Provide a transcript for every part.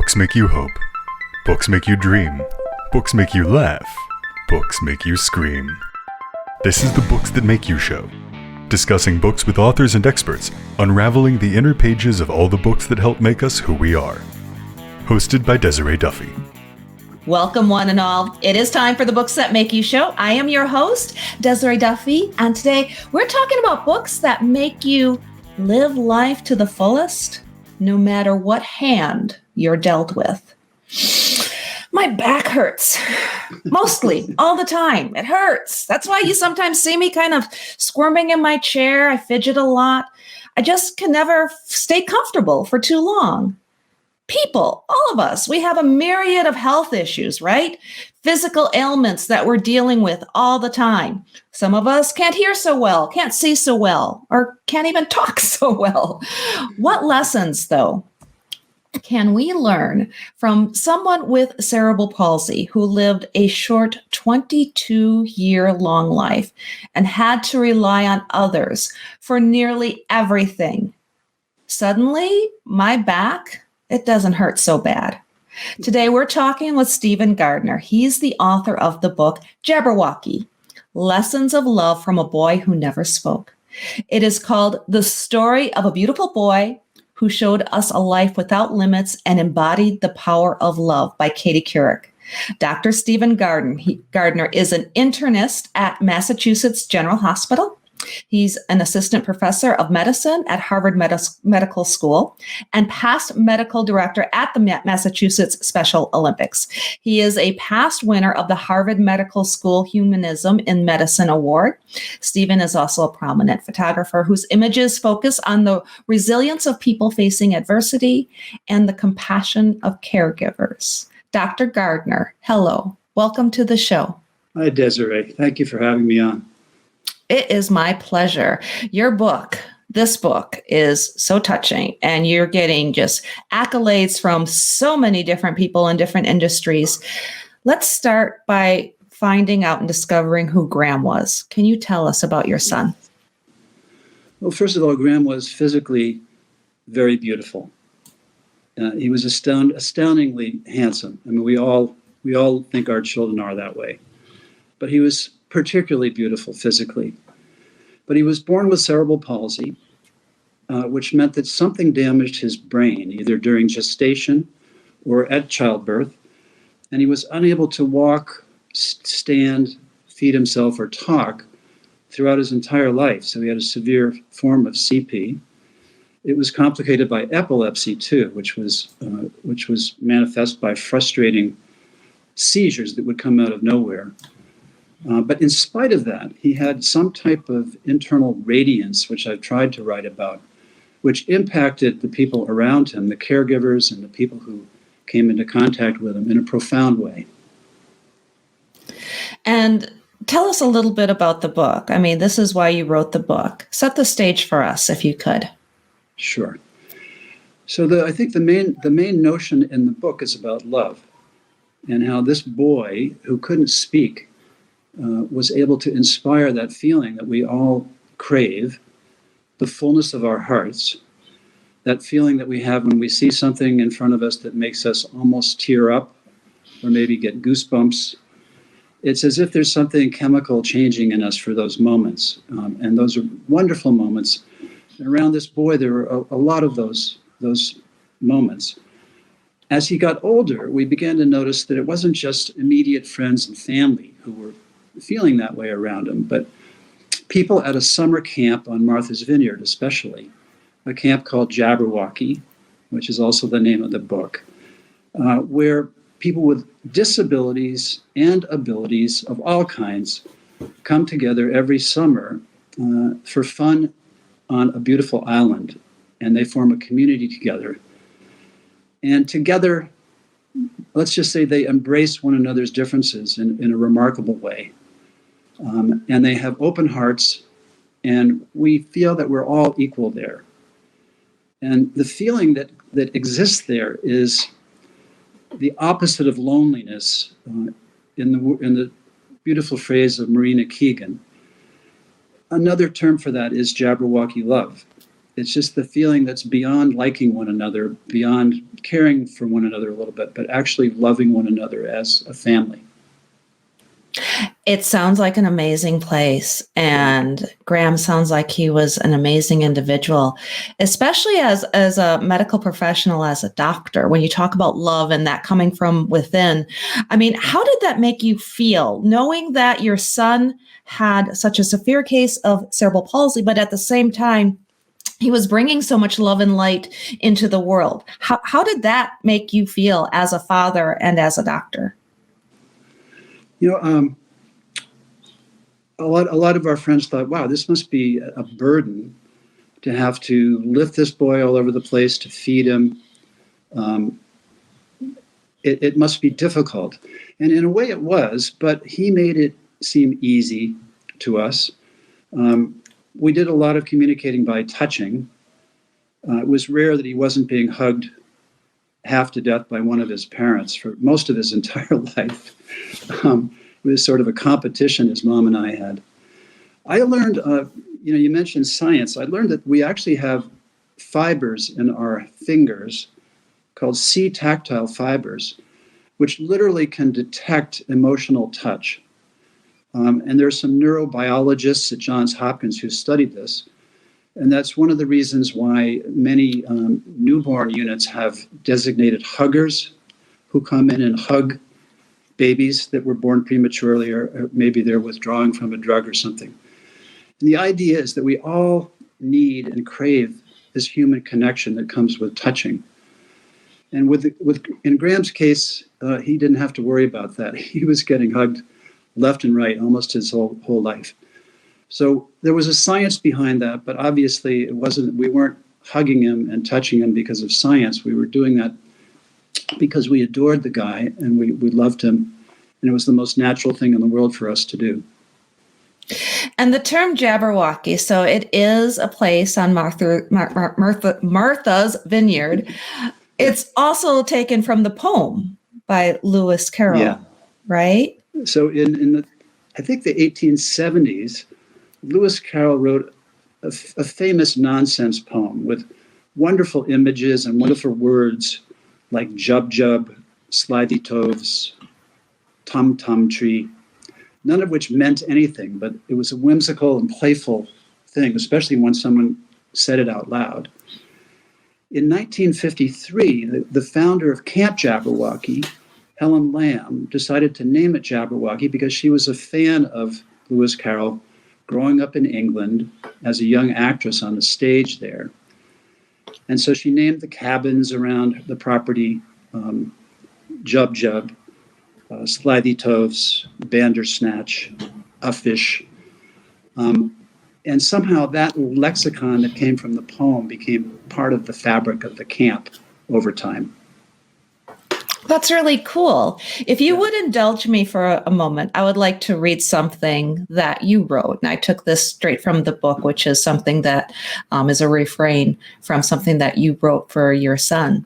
Books make you hope. Books make you dream. Books make you laugh. Books make you scream. This is the Books That Make You show, discussing books with authors and experts, unraveling the inner pages of all the books that help make us who we are. Hosted by Desiree Duffy. Welcome, one and all. It is time for the Books That Make You show. I am your host, Desiree Duffy, and today we're talking about books that make you live life to the fullest, no matter what hand you're dealt with. My back hurts, mostly, all the time. It hurts. That's why you sometimes see me kind of squirming in my chair. I fidget a lot. I just can never stay comfortable for too long. People, all of us, we have a myriad of health issues, right? Physical ailments that we're dealing with all the time. Some of us can't hear so well, can't see so well, or can't even talk so well. What lessons, though, can we learn from someone with cerebral palsy who lived a short 22-year-long life and had to rely on others for nearly everything? Suddenly, my back, it doesn't hurt so bad. Today, we're talking with Steven Gardner. He's the author of the book, Jabberwocky, Lessons of Love from a Boy Who Never Spoke. It is called The Story of a Beautiful Boy Who Showed Us a Life Without Limits and Embodied the Power of Love by Katie Couric. Dr. Steven Gardner is an internist at Massachusetts General Hospital. He's an assistant professor of medicine at Harvard Medical School and past medical director at the Massachusetts Special Olympics. He is a past winner of the Harvard Medical School Humanism in Medicine Award. Steven is also a prominent photographer whose images focus on the resilience of people facing adversity and the compassion of caregivers. Dr. Gardner, hello. Welcome to the show. Hi, Desiree. Thank you for having me on. It is my pleasure. Your book, this book, is so touching, and you're getting just accolades from so many different people in different industries. Let's start by finding out and discovering who Graham was. Can you tell us about your son? Well, first of all, Graham was physically very beautiful. He was astoundingly handsome. I mean, we all think our children are that way, but he was particularly beautiful physically. But he was born with cerebral palsy, which meant that something damaged his brain, either during gestation or at childbirth, and he was unable to walk, stand, feed himself, or talk throughout his entire life. So he had a severe form of CP. It was complicated by epilepsy too, which was manifest by frustrating seizures that would come out of nowhere. But in spite of that, he had some type of internal radiance, which I've tried to write about, which impacted the people around him, the caregivers and the people who came into contact with him in a profound way. And tell us a little bit about the book. I mean, this is why you wrote the book. Set the stage for us, if you could. Sure. So I think the main notion in the book is about love and how this boy who couldn't speak was able to inspire that feeling that we all crave, the fullness of our hearts, that feeling that we have when we see something in front of us that makes us almost tear up or maybe get goosebumps. It's as if there's something chemical changing in us for those moments. And those are wonderful moments. And around this boy, there were a lot of those moments. As he got older, we began to notice that it wasn't just immediate friends and family who were feeling that way around him, but people at a summer camp on Martha's Vineyard, especially, a camp called Jabberwocky, which is also the name of the book, where people with disabilities and abilities of all kinds come together every summer for fun on a beautiful island, and they form a community together. And together, let's just say they embrace one another's differences in a remarkable way. And they have open hearts, and we feel that we're all equal there. And the feeling that exists there is the opposite of loneliness, in the beautiful phrase of Marina Keegan. Another term for that is Jabberwocky love. It's just the feeling that's beyond liking one another, beyond caring for one another a little bit, but actually loving one another as a family. It sounds like an amazing place. And Graham sounds like he was an amazing individual, especially as a medical professional, as a doctor. When you talk about love and that coming from within, I mean, how did that make you feel, knowing that your son had such a severe case of cerebral palsy, but at the same time, he was bringing so much love and light into the world? How did that make you feel as a father and as a doctor? A lot of our friends thought, wow, this must be a burden to have to lift this boy all over the place, to feed him. It must be difficult. And in a way it was, but he made it seem easy to us. We did a lot of communicating by touching. It was rare that he wasn't being hugged half to death by one of his parents for most of his entire life. It was sort of a competition his mom and I had. I learned, you mentioned science. I learned that we actually have fibers in our fingers called C-tactile fibers, which literally can detect emotional touch. And there's some neurobiologists at Johns Hopkins who studied this. And that's one of the reasons why many newborn units have designated huggers who come in and hug babies that were born prematurely, or maybe they're withdrawing from a drug or something. And the idea is that we all need and crave this human connection that comes with touching. And in Graham's case, he didn't have to worry about that. He was getting hugged left and right almost his whole life. So there was a science behind that, but obviously we weren't hugging him and touching him because of science. We were doing that because we adored the guy and we loved him, and it was the most natural thing in the world for us to do. And the term Jabberwocky, so it is a place on Martha's Vineyard. It's also taken from the poem by Lewis Carroll, right? So in I think the 1870s, Lewis Carroll wrote a famous nonsense poem with wonderful images and wonderful words like jub, slithy toves, tum tree, none of which meant anything, but it was a whimsical and playful thing, especially when someone said it out loud. In 1953, the founder of Camp Jabberwocky, Helen Lamb, decided to name it Jabberwocky because she was a fan of Lewis Carroll, growing up in England as a young actress on the stage there. And so she named the cabins around the property Jub, Slithy Toves, Bandersnatch, Uffish. And somehow that lexicon that came from the poem became part of the fabric of the camp over time. That's really cool. If you would indulge me for a moment, I would like to read something that you wrote. And I took this straight from the book, which is something that is a refrain from something that you wrote for your son.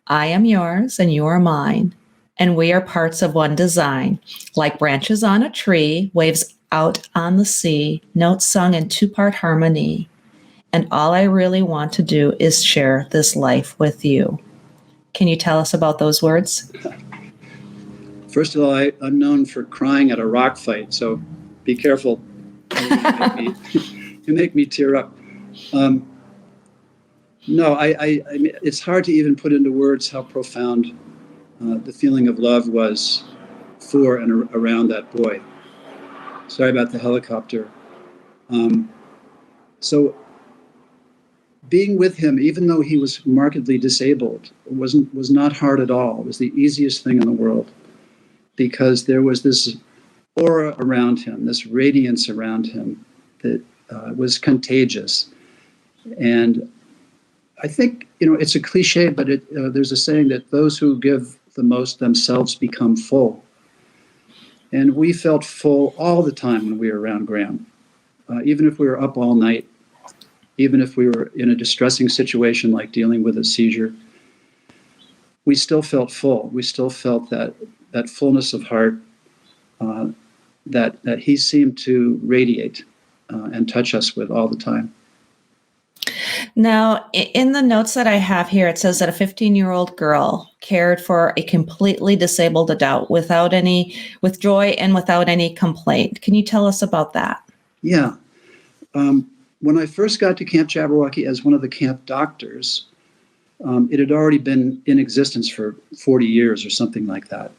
I am yours and you are mine, and we are parts of one design. Like branches on a tree, waves out on the sea, notes sung in two-part harmony. And all I really want to do is share this life with you. Can you tell us about those words? First of all, I'm known for crying at a rock fight, so be careful. You make me tear up. No, I mean, it's hard to even put into words how profound the feeling of love was for and around that boy. Sorry about the helicopter. So being with him, even though he was markedly disabled, was not hard at all. It was the easiest thing in the world because there was this aura around him, this radiance around him that was contagious. And I think, it's a cliche, but there's a saying that those who give the most themselves become full. And we felt full all the time when we were around Graham, even if we were up all night. Even if we were in a distressing situation like dealing with a seizure, we still felt full. We still felt that fullness of heart that he seemed to radiate and touch us with all the time. Now, in the notes that I have here, it says that a 15-year-old girl cared for a completely disabled adult with joy and without any complaint. Can you tell us about that? Yeah. When I first got to Camp Jabberwocky as one of the camp doctors, it had already been in existence for 40 years or something like that.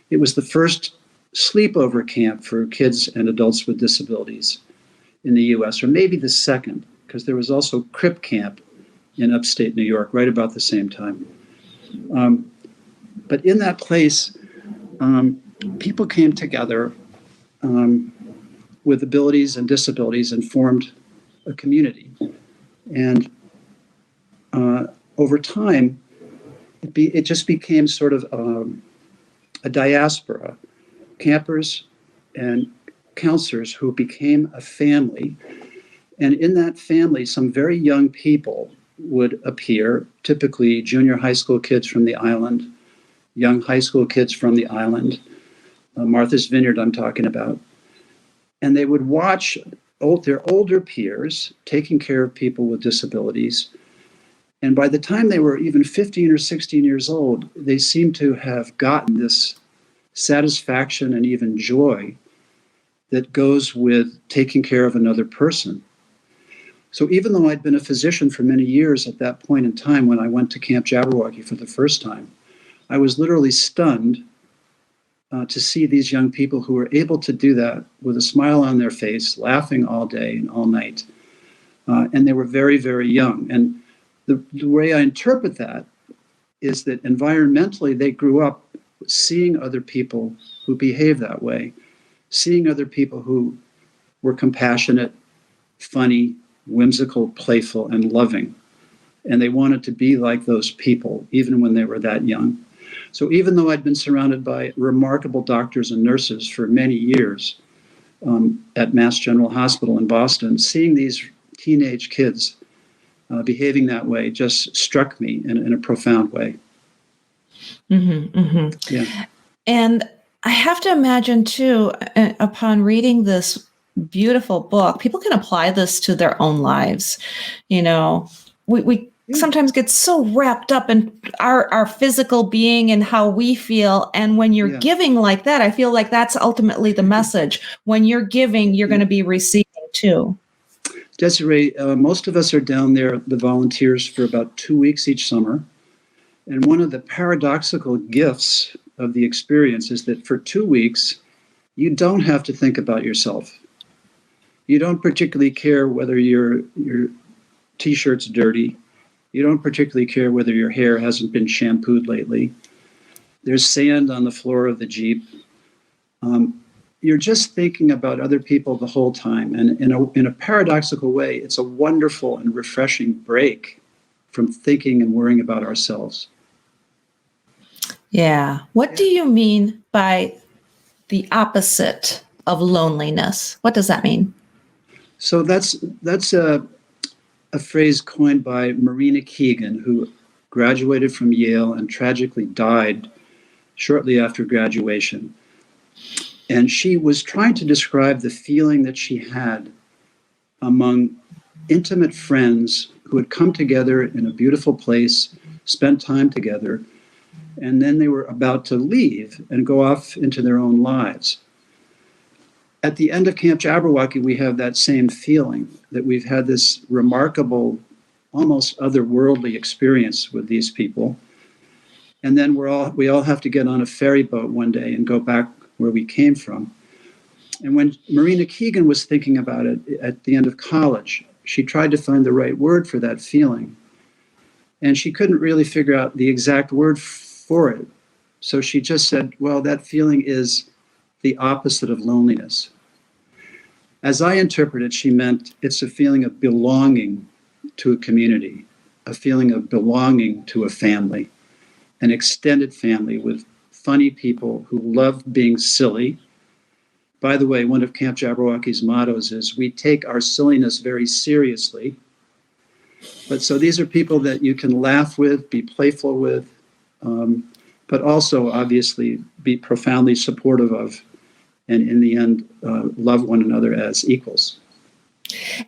It was the first sleepover camp for kids and adults with disabilities in the U.S., or maybe the second, because there was also Crip Camp in upstate New York right about the same time. But in that place, people came together with abilities and disabilities and formed a community. And over time, it just became sort of a diaspora, campers and counselors who became a family. And in that family, some very young people would appear, typically junior high school kids from the island, young high school kids from the island, Martha's Vineyard I'm talking about. And they would watch their older peers taking care of people with disabilities. And by the time they were even 15 or 16 years old, they seemed to have gotten this satisfaction and even joy that goes with taking care of another person. So even though I'd been a physician for many years at that point in time when I went to Camp Jabberwocky for the first time, I was literally stunned to see these young people who were able to do that with a smile on their face, laughing all day and all night. And they were very, very young. And the way I interpret that is that environmentally they grew up seeing other people who behave that way, seeing other people who were compassionate, funny, whimsical, playful, and loving. And they wanted to be like those people, even when they were that young. So even though I'd been surrounded by remarkable doctors and nurses for many years at Mass General Hospital in Boston, seeing these teenage kids behaving that way just struck me in a profound way. Mm-hmm, mm-hmm. Yeah. And I have to imagine, too, upon reading this beautiful book, people can apply this to their own lives. You know, we sometimes get so wrapped up in our physical being and how we feel. And when you're giving like that, I feel like that's ultimately the message. When you're giving, you're going to be receiving, too. Desiree, most of us are down there, the volunteers, for about 2 weeks each summer. And one of the paradoxical gifts of the experience is that for 2 weeks, you don't have to think about yourself. You don't particularly care whether your t-shirt's dirty. You don't particularly care whether your hair hasn't been shampooed lately. There's sand on the floor of the Jeep. You're just thinking about other people the whole time. And in a paradoxical way, it's a wonderful and refreshing break from thinking and worrying about ourselves. Yeah. What do you mean by the opposite of loneliness? What does that mean? So that's a phrase coined by Marina Keegan, who graduated from Yale and tragically died shortly after graduation. And she was trying to describe the feeling that she had among intimate friends who had come together in a beautiful place, spent time together, and then they were about to leave and go off into their own lives. At the end of Camp Jabberwocky, we have that same feeling that we've had this remarkable, almost otherworldly experience with these people. And then we all have to get on a ferry boat one day and go back where we came from. And when Marina Keegan was thinking about it at the end of college, she tried to find the right word for that feeling. And she couldn't really figure out the exact word for it. So she just said, well, that feeling is the opposite of loneliness. As I interpret it, she meant it's a feeling of belonging to a community, a feeling of belonging to a family, an extended family with funny people who love being silly. By the way, one of Camp Jabberwocky's mottos is, we take our silliness very seriously. But so these are people that you can laugh with, be playful with, but also obviously be profoundly supportive of, and in the end, love one another as equals.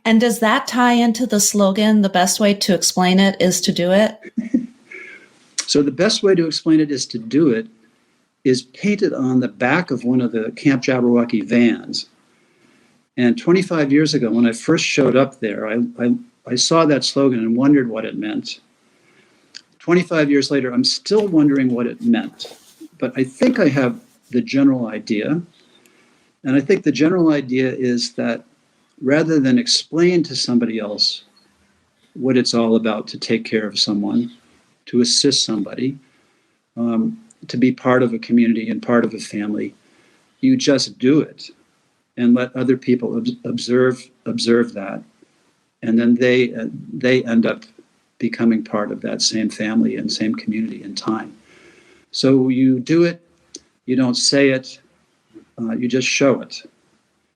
And does that tie into the slogan, the best way to explain it is to do it? So the best way to explain it is to do it is painted on the back of one of the Camp Jabberwocky vans. And 25 years ago, when I first showed up there, I saw that slogan and wondered what it meant. 25 years later, I'm still wondering what it meant. But I think I have the general idea. And I think the general idea is that rather than explain to somebody else what it's all about to take care of someone, to assist somebody, to be part of a community and part of a family, you just do it and let other people observe that. And then they end up becoming part of that same family and same community in time. So you do it, you don't say it, you just show it.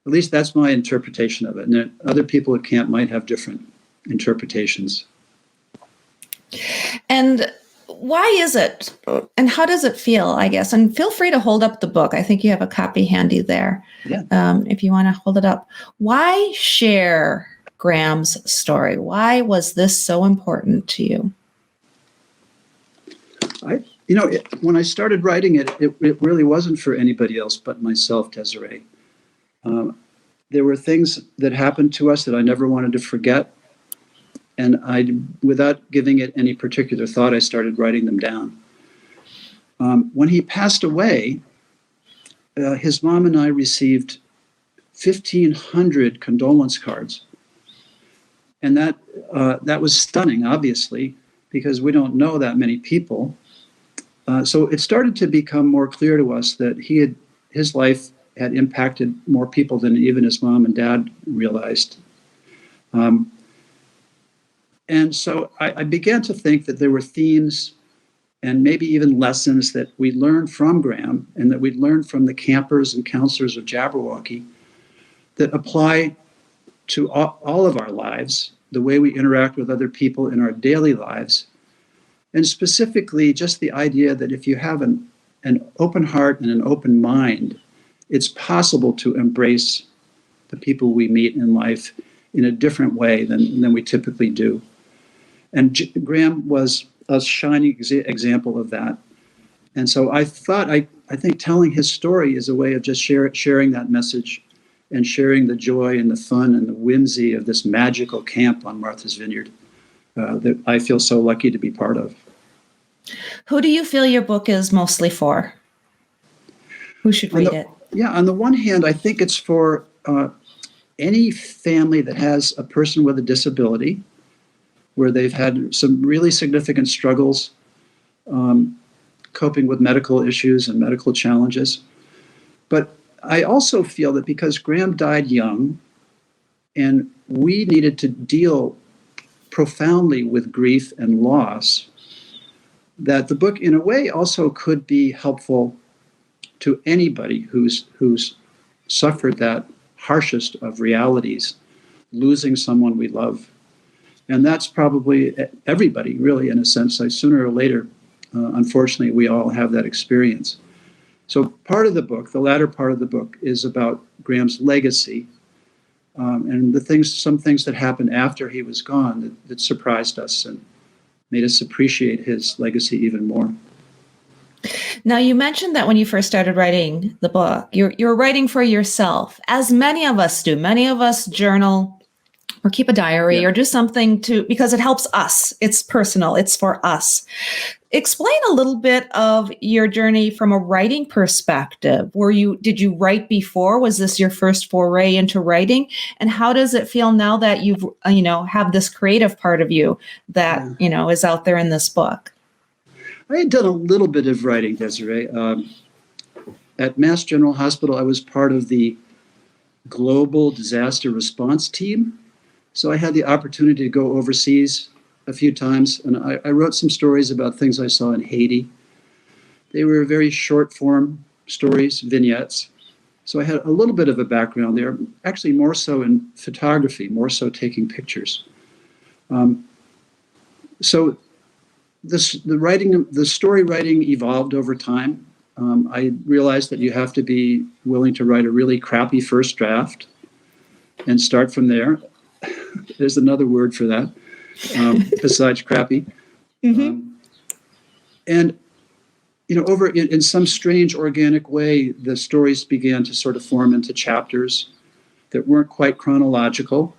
At least that's my interpretation of it. And other people at camp might have different interpretations. And why is it? And how does it feel, I guess? And feel free to hold up the book. I think you have a copy handy there. Yeah. If you want to hold it up. Why share Graham's story? Why was this so important to you? When I started writing it really wasn't for anybody else but myself, Desiree. There were things that happened to us that I never wanted to forget. And without giving it any particular thought, I started writing them down. When he passed away, his mom and I received 1,500 condolence cards. And that was stunning, obviously, because we don't know that many people. So it started to become more clear to us that his life had impacted more people than even his mom and dad realized. And so I began to think that there were themes and maybe even lessons that we learned from Graham and that we'd learned from the campers and counselors of Jabberwocky that apply to all of our lives, the way we interact with other people in our daily lives. And specifically, just the idea that if you have an open heart and an open mind, it's possible to embrace the people we meet in life in a different way than we typically do. And Graham was a shining example of that. And so I think telling his story is a way of just sharing that message and sharing the joy and the fun and the whimsy of this magical camp on Martha's Vineyard that I feel so lucky to be part of. Who do you feel your book is mostly for? Who should read it? Yeah, on the one hand, I think it's for any family that has a person with a disability, where they've had some really significant struggles coping with medical issues and medical challenges. But I also feel that because Graham died young and we needed to deal profoundly with grief and loss, that the book in a way also could be helpful to anybody who's suffered that harshest of realities, losing someone we love. And that's probably everybody, really, in a sense. Like sooner or later, unfortunately, we all have that experience. So part of the book, the latter part of the book, is about Graham's legacy and some things that happened after he was gone that surprised us and made us appreciate his legacy even more. Now, you mentioned that when you first started writing the book, you're writing for yourself, as many of us do. Many of us journal or keep a diary or do something because it helps us. It's personal. It's for us. Explain a little bit of your journey from a writing perspective. Did you write before? Was this your first foray into writing? And how does it feel now that you've, have this creative part of you that, is out there in this book? I had done a little bit of writing, Desiree. At Mass General Hospital, I was part of the global disaster response team. So I had the opportunity to go overseas a few times, and I wrote some stories about things I saw in Haiti. They were very short form stories, vignettes. So I had a little bit of a background there, actually more so in photography, more so taking pictures. So the story writing evolved over time. I realized that you have to be willing to write a really crappy first draft and start from there. There's another word for that, besides crappy. Mm-hmm. And, over in some strange organic way, the stories began to sort of form into chapters that weren't quite chronological.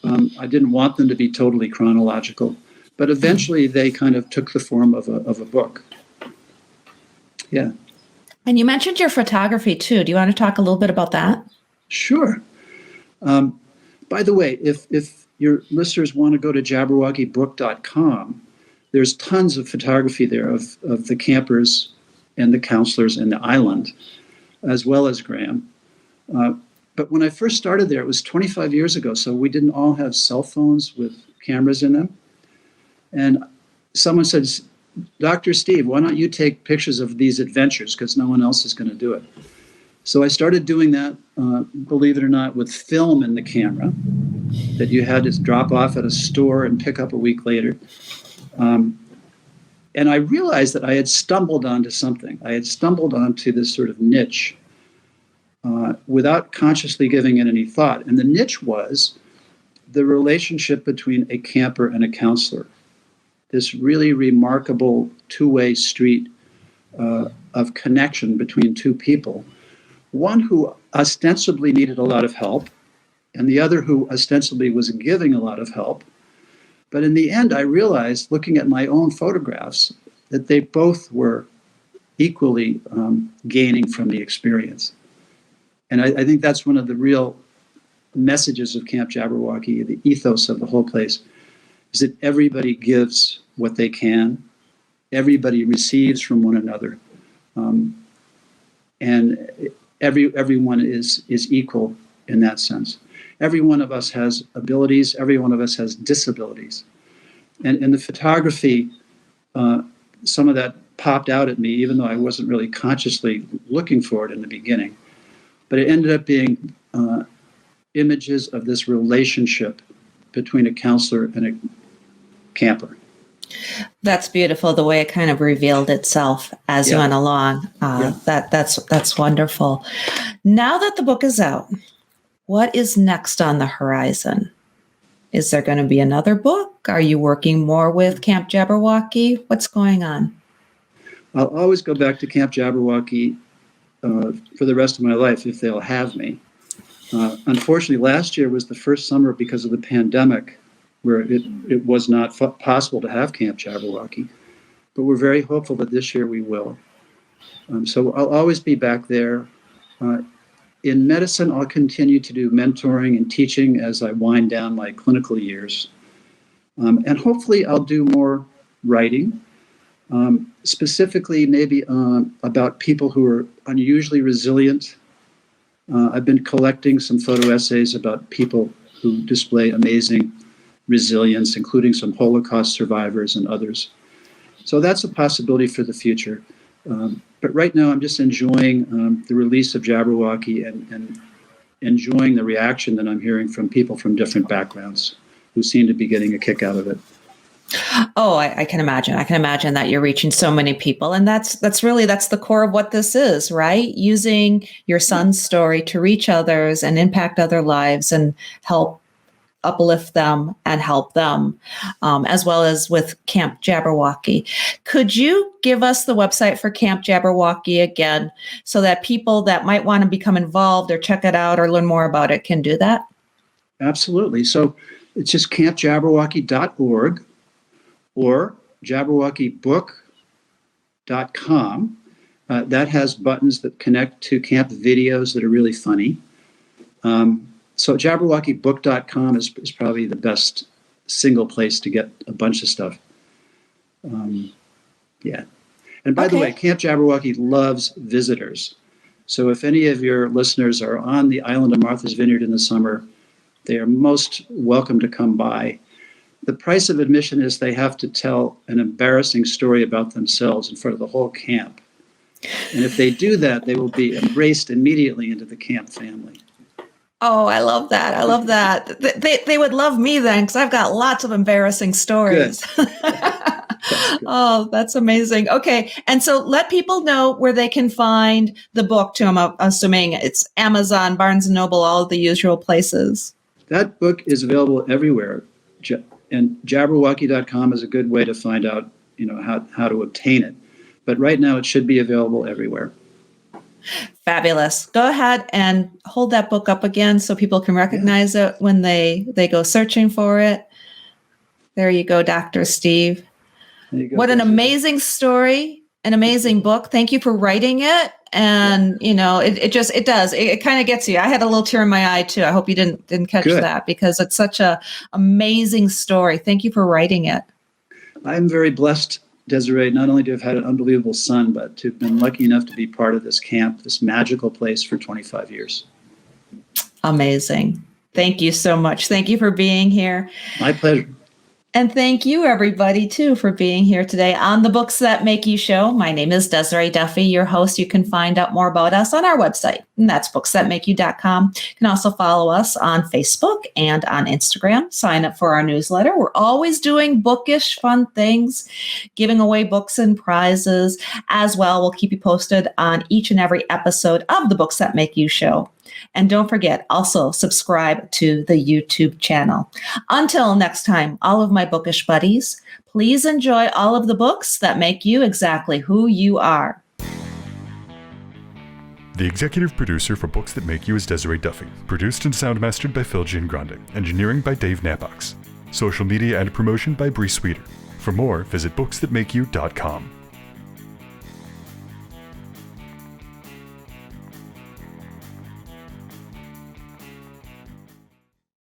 I didn't want them to be totally chronological, but eventually they kind of took the form of a book. Yeah. And you mentioned your photography too. Do you want to talk a little bit about that? Sure. By the way, if your listeners want to go to jabberwockybook.com, there's tons of photography there of the campers and the counselors and the island, as well as Graham. But when I first started there, it was 25 years ago, so we didn't all have cell phones with cameras in them. And someone said, Dr. Steve, why don't you take pictures of these adventures, because no one else is going to do it. So I started doing that, believe it or not, with film in the camera that you had to drop off at a store and pick up a week later. And I realized that I had stumbled onto something. I had stumbled onto this sort of niche without consciously giving it any thought. And the niche was the relationship between a camper and a counselor. This really remarkable two-way street of connection between two people. One who ostensibly needed a lot of help, and the other who ostensibly was giving a lot of help. But in the end, I realized, looking at my own photographs, that they both were equally gaining from the experience. And I think that's one of the real messages of Camp Jabberwocky, the ethos of the whole place, is that everybody gives what they can, everybody receives from one another, and everyone is equal in that sense. Every one of us has abilities, every one of us has disabilities. And in the photography, some of that popped out at me, even though I wasn't really consciously looking for it in the beginning. But it ended up being images of this relationship between a counselor and a camper. That's beautiful, the way it kind of revealed itself as you went along. That's wonderful. Now that the book is out, what is next on the horizon? Is there going to be another book? Are you working more with Camp Jabberwocky? What's going on? I'll always go back to Camp Jabberwocky for the rest of my life if they'll have me. Unfortunately, last year was the first summer because of the pandemic where it was not possible to have Camp Jabberwocky. But we're very hopeful that this year we will. So I'll always be back there. In medicine, I'll continue to do mentoring and teaching as I wind down my clinical years. And hopefully I'll do more writing, specifically maybe about people who are unusually resilient. I've been collecting some photo essays about people who display amazing resilience, including some Holocaust survivors and others. So that's a possibility for the future. But right now, I'm just enjoying the release of Jabberwocky and enjoying the reaction that I'm hearing from people from different backgrounds who seem to be getting a kick out of it. Oh, I can imagine. I can imagine that you're reaching so many people. And that's the core of what this is, right? Using your son's story to reach others and impact other lives and help uplift them and help them, as well as with Camp Jabberwocky. Could you give us the website for Camp Jabberwocky again so that people that might want to become involved or check it out or learn more about it can do that? Absolutely. So it's just campjabberwocky.org or jabberwockybook.com. That has buttons that connect to camp videos that are really funny. So jabberwockybook.com is probably the best single place to get a bunch of stuff. And by the way, Camp Jabberwocky loves visitors. So if any of your listeners are on the island of Martha's Vineyard in the summer, they are most welcome to come by. The price of admission is they have to tell an embarrassing story about themselves in front of the whole camp. And if they do that, they will be embraced immediately into the camp family. Oh, I love that. I love that. They would love me then because I've got lots of embarrassing stories. Oh, that's amazing. Okay. And so let people know where they can find the book too. I'm assuming it's Amazon, Barnes & Noble, all of the usual places. That book is available everywhere. And Jabberwocky.com is a good way to find out, how to obtain it. But right now it should be available everywhere. Fabulous. Go ahead and hold that book up again so people can recognize it when they go searching for it. There you go, Dr. Steve. What an amazing story, an amazing book. Thank you for writing it. And, it kind of gets you. I had a little tear in my eye too. I hope you didn't catch that, because it's such a amazing story. Thank you for writing it. I'm very blessed, Desiree, not only to have had an unbelievable son, but to have been lucky enough to be part of this camp, this magical place for 25 years. Amazing. Thank you so much. Thank you for being here. My pleasure. And thank you, everybody, too, for being here today on the Books That Make You show. My name is Desiree Duffy, your host. You can find out more about us on our website, and that's booksthatmakeyou.com. You can also follow us on Facebook and on Instagram. Sign up for our newsletter. We're always doing bookish, fun things, giving away books and prizes as well. We'll keep you posted on each and every episode of the Books That Make You show. And don't forget, also subscribe to the YouTube channel. Until next time, all of my bookish buddies, please enjoy all of the books that make you exactly who you are. The executive producer for Books That Make You is Desiree Duffy. Produced and sound mastered by Phil Giangrande. Engineering by Dave Nabox. Social media and promotion by Bree Sweeter. For more, visit booksthatmakeyou.com.